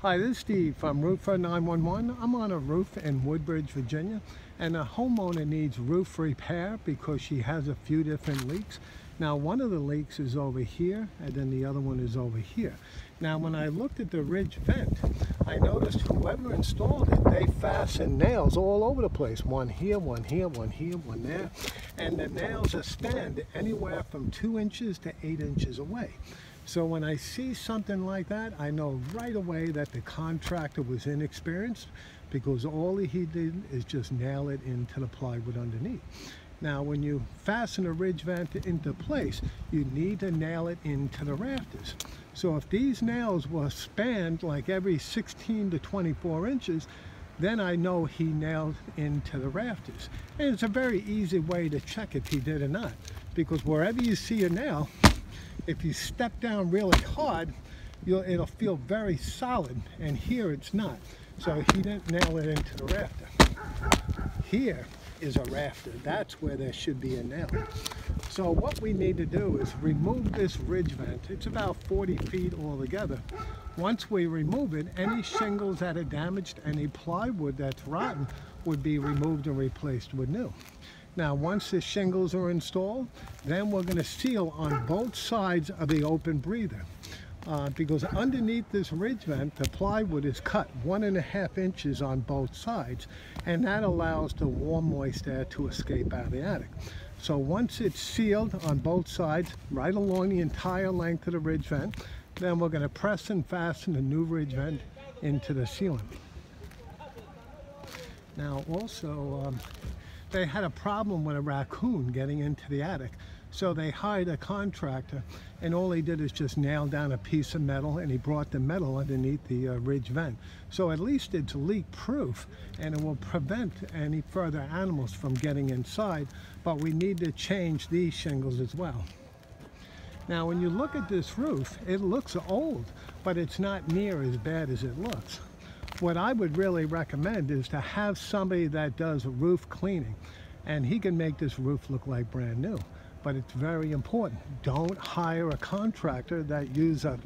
Hi, this is Steve from Roofer 911. I'm on a roof in Woodbridge, Virginia, and a homeowner needs roof repair because she has a few different leaks. Now, one of the leaks is over here, and then the other one is over here. Now, when I looked at the ridge vent, I noticed whoever installed it, they fastened nails all over the place. One here, one here, one here, one there. And the nails are spanned anywhere from 2 inches to 8 inches away. So when I see something like that, I know right away that the contractor was inexperienced, because all he did is just nail it into the plywood underneath. Now, when you fasten a ridge vent into place, you need to nail it into the rafters. So if these nails were spanned like every 16 to 24 inches, then I know he nailed into the rafters. And it's a very easy way to check if he did or not, because wherever you see a nail, if you step down really hard, it'll feel very solid, and here it's not. So he didn't nail it into the rafter. Here is a rafter. That's where there should be a nail. So what we need to do is remove this ridge vent. It's about 40 feet altogether. Once we remove it, any shingles that are damaged, any plywood that's rotten would be removed and replaced with new. Now, once the shingles are installed, then we're going to seal on both sides of the open breather. Because underneath this ridge vent, the plywood is cut 1.5 inches on both sides, and that allows the warm moist air to escape out of the attic. So once it's sealed on both sides, right along the entire length of the ridge vent, then we're going to press and fasten the new ridge vent into the ceiling. Now, also, they had a problem with a raccoon getting into the attic, so they hired a contractor, and all he did is just nail down a piece of metal, and he brought the metal underneath the ridge vent. So at least it's leak proof, and it will prevent any further animals from getting inside, but we need to change these shingles as well. Now, when you look at this roof, it looks old, but it's not near as bad as it looks. What I would really recommend is to have somebody that does roof cleaning, and he can make this roof look like brand new. But it's very important, don't hire a contractor that uses a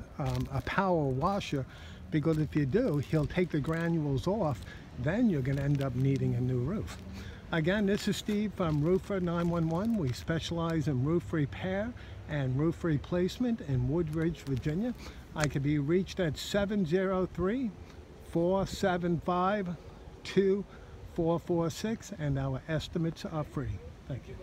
power washer, because if you do, he'll take the granules off, then you're going to end up needing a new roof. Again, this is Steve from Roofer 911. We specialize in roof repair and roof replacement in Woodbridge, Virginia. I can be reached at 703-475-2446, and our estimates are free. Thank you.